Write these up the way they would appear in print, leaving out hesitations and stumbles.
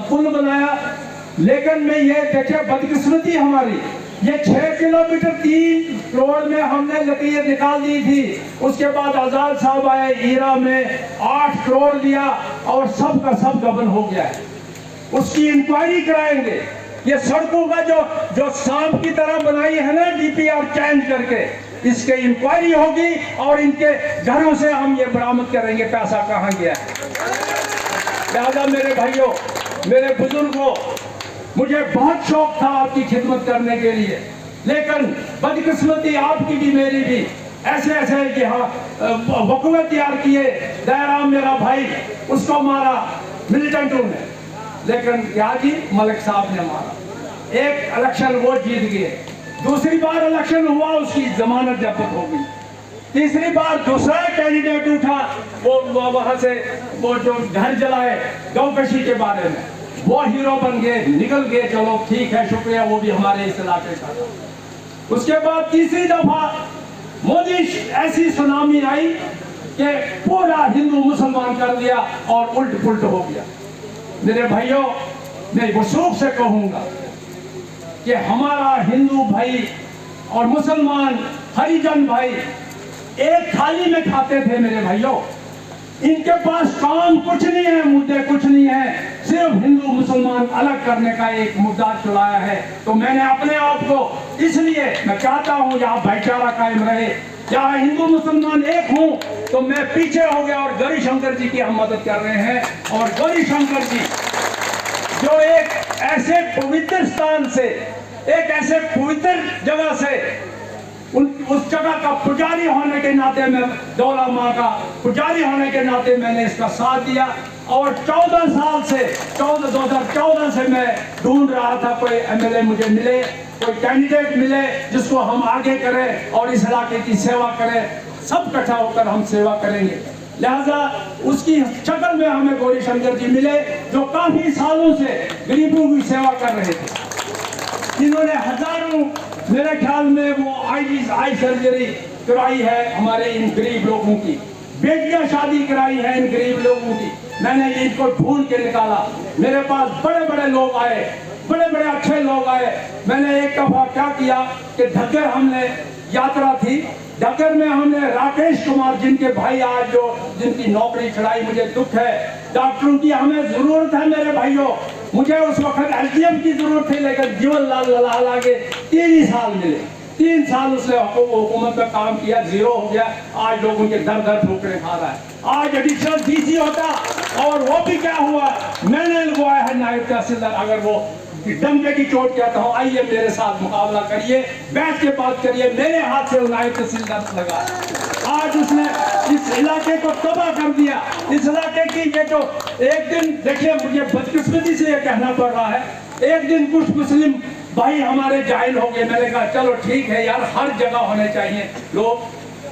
पुल बनाया। लेकिन मैं ये देखे बदकिस्मती हमारी, ये 6 किलोमीटर 3 करोड़ में हमने लकीर निकाल दी थी। उसके बाद आजाद साहब आए, हीरा में 8 करोड़ दिया और सब का सब गबन हो गया है। उसकी इंक्वायरी कराएंगे। ये सड़कों का जो सांप की तरह बनाई है ना डीपीआर चेंज करके, इसके इंक्वायरी होगी और इनके घरों से हम ये बरामद करेंगे पैसा कहाँ गया है। लिहाजा मेरे भाइयों, मेरे बुजुर्गों, मुझे बहुत शौक था आपकी खिदमत करने के लिए, लेकिन बदकिस्मती आपकी भी मेरी भी ऐसे ऐसे कि हाँ वकूवे तैयार किए। दयाराम मेरा भाई, उसको मारा मिलिटेंटों ने, लेकिन याजी मलिक साहब ने मारा। एक इलेक्शन वो जीत गए, दूसरी बार इलेक्शन हुआ, उसकी जमानत जब्त हो गई। तीसरी बार दूसरा कैंडिडेट उठा, वो वहां से वो जो घर जलाए गौकशी के बारे में, वो हीरो बन गए, निकल गए। चलो ठीक है, शुक्रिया, वो भी हमारे इस इलाके का था। उसके बाद तीसरी दफा मोदी ऐसी सुनामी आई कि पूरा हिंदू मुसलमान कर दिया और उल्ट पुल्ट हो गया। मेरे भाइयों, मैं वसूख से कहूंगा कि हमारा हिंदू भाई और मुसलमान हरिजन भाई एक थाली में खाते थे। मेरे भाइयों, इनके पास काम कुछ नहीं है, मुद्दे कुछ नहीं है, सिर्फ हिंदू मुसलमान अलग करने का एक मुद्दा चलाया है। तो मैंने अपने आप को, इसलिए मैं चाहता हूं यहाँ भाईचारा कायम रहे, जहाँ हिंदू मुसलमान एक हूं, तो मैं पीछे हो गया। और गौरी शंकर जी की हम मदद कर रहे हैं। और गौरी शंकर जी जो एक ऐसे पवित्र स्थान से, एक ऐसे पवित्र जगह से, उस जगह का पुजारी होने के नाते, मैं दौला माँ का पुजारी होने के नाते मैंने इसका साथ दिया। और 14 साल से 2014 से मैं ढूंढ रहा था कोई एमएलए मुझे मिले, कोई कैंडिडेट मिले जिसको हम आगे करें और इस इलाके की सेवा करें। सब इकट्ठा होकर हम सेवा करेंगे। लिहाजा उसकी शक्ल में हमें गौरी शंकर जी मिले, जो काफी सालों से गरीबों की सेवा कर रहे थे। इन्होंने हजारों, मेरे ख्याल में वो आई सर्जरी कराई है हमारे इन गरीब लोगों की, बेटियां शादी कराई है इन गरीब लोगों की। मैंने इनको ढूंढ के निकाला। मेरे पास बड़े बड़े लोग आए, बड़े बड़े अच्छे लोग आए। मैंने एक दफा क्या किया कि ढक्कर, हमने यात्रा थी ढक्कर में, हमने राकेश कुमार, जिनके भाई आज जो जिनकी नौकरी छुड़ाई, मुझे दुख है। डॉक्टरों की हमें जरूरत है मेरे भाइयों। मुझे उस वक्त एसडीएम की जरूरत थी, लेकिन जीवन लाल ललाल आगे 3 ही साल मिले। 3 साल उसने हुकूमत में काम किया, 0 हो गया। आज लोगों के दर दर ठोकरे खा रहा है। आज एडिशनल डीसी होता, और वो भी क्या हुआ, मैंने लगवाया है नायब तहसीलदार। अगर वो डंके की चोट कहता हूँ, आइए मेरे साथ मुकाबला करिए, बैठ के बात करिए, मेरे हाथ से नायब तहसीलदार लगा। आज उसने इस इलाके को तबाह कर दिया। इस इलाके की ये जो एक दिन, देखिए मुझे बदकिस्मती से ये कहना पड़ रहा है, एक दिन कुछ मुस्लिम भाई हमारे जाहिल हो गए। मैंने कहा चलो ठीक है यार, हर जगह होने चाहिए लोग।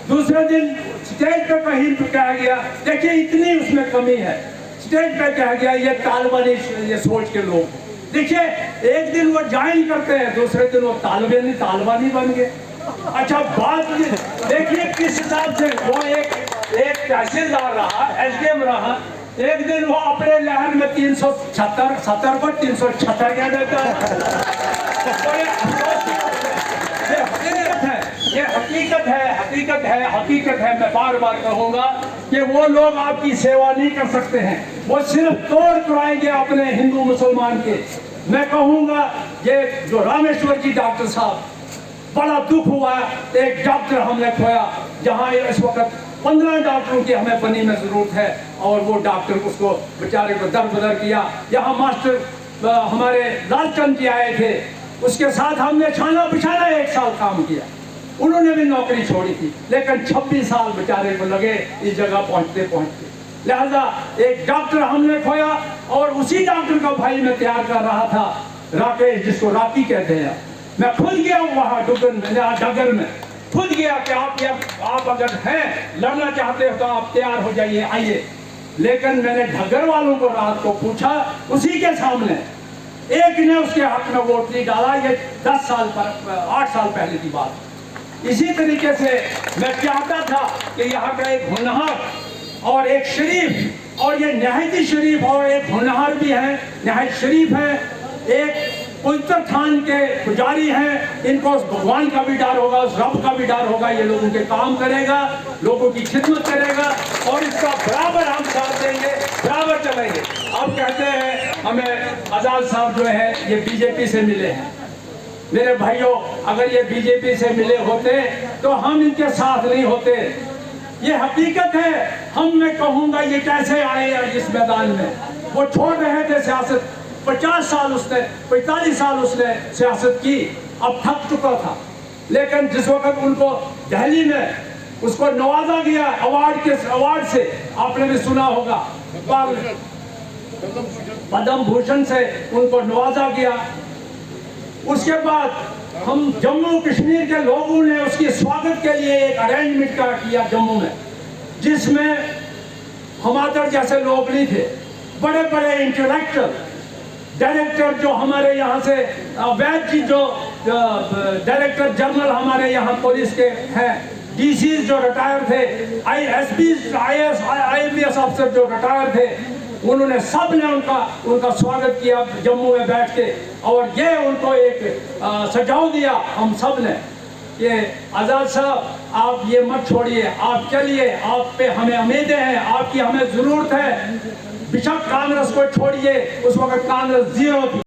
दूसरे दिन स्टेज पे कहीं कहा गया, देखिए इतनी उसमें कमी है, स्टेज पे कहा गया ये तालिबानी ये सोच के लोग। देखिए एक दिन वो ज्वाइन करते हैं, दूसरे दिन वो तालिबानी बन गए। अच्छा बात देखिए किस हिसाब से वो एक तहसीलदार रहा, एसडीएम रहा, एक दिन वो अपने लहर में 370 को 376 कह देता है। ये हकीकत है। मैं बार बार कहूंगा कि वो लोग आपकी सेवा नहीं कर सकते हैं, वो सिर्फ तोड़ तोड़ाएंगे अपने हिंदू मुसलमान के। मैं कहूंगा ये जो रामेश्वर जी डॉक्टर साहब, बड़ा दुख हुआ, एक डॉक्टर हमने खोया। जहां इस वक्त 15 डॉक्टरों की हमें बनी में जरूरत है, और वो डॉक्टर उसको बेचारे को दर बदर किया। यहाँ मास्टर हमारे लालचंद जी आए थे, उसके साथ हमने छाना बिछाना 1 साल काम किया। उन्होंने भी नौकरी छोड़ी थी, लेकिन 26 साल बेचारे को लगे इस जगह पहुंचते पहुंचते। लिहाजा एक डॉक्टर हमने खोया, और उसी डॉक्टर का भाई मैं तैयार कर रहा था, राकेश, जिसको राकी कहते हैं। मैं खुद गया वहां डगर में, खुद गया कि आप अगर हैं लड़ना चाहते हो तो आप तैयार हो जाइए, आइए। लेकिन मैंने ढगर वालों को रात को पूछा, उसी के सामने एक ने उसके हक में वोट नहीं डाला। ये 8 साल पहले की बात। इसी तरीके से मैं चाहता था कि यहाँ का एक होनहार और एक शरीफ और ये नहायत ही शरीफ और एक होनहार भी है, नहायत शरीफ है, एक पवित्र थान के पुजारी हैं। इनको भगवान का भी डर होगा, उस रब का भी डर होगा। ये लोगों के काम करेगा, लोगों की खिदमत करेगा और इसका बराबर हम साथ देंगे, बराबर चलेंगे। अब कहते हैं हमें आजाद साहब जो है ये बीजेपी से मिले हैं। मेरे भाइयों, अगर ये बीजेपी से मिले होते तो हम इनके साथ नहीं होते। ये हकीकत है। मैं कहूँगा ये कैसे आए इस मैदान में। वो छोड़ रहे थे सियासत, 50 साल उसने, 45 साल उसने सियासत की, अब थक चुका था। लेकिन जिस वक्त उनको दिल्ली में उसको नवाजा गया अवार्ड से, आपने भी सुना होगा, पद्म भूषण से उनको नवाजा गया। उसके बाद हम जम्मू कश्मीर के लोगों ने उसके स्वागत के लिए एक अरेंजमेंट किया जम्मू में, जिसमें हमारे जैसे लोग नहीं थे, बड़े बड़े इंटेलेक्चुअल डायरेक्टर जो हमारे यहाँ से, वैद जी जो डायरेक्टर जनरल हमारे यहाँ पुलिस के हैं, डीसी जो रिटायर थे, ISP IAS अफसर जो रिटायर थे, उन्होंने सब ने उनका स्वागत किया जम्मू में बैठ के। और ये उनको एक सुझाव दिया हम सब ने कि आज़ाद साहब आप ये मत छोड़िए, आप चलिए, आप पे हमें उम्मीदें हैं, आपकी हमें ज़रूरत है। बेशक कांग्रेस को छोड़िए, उस वक्त कांग्रेस 0 थी।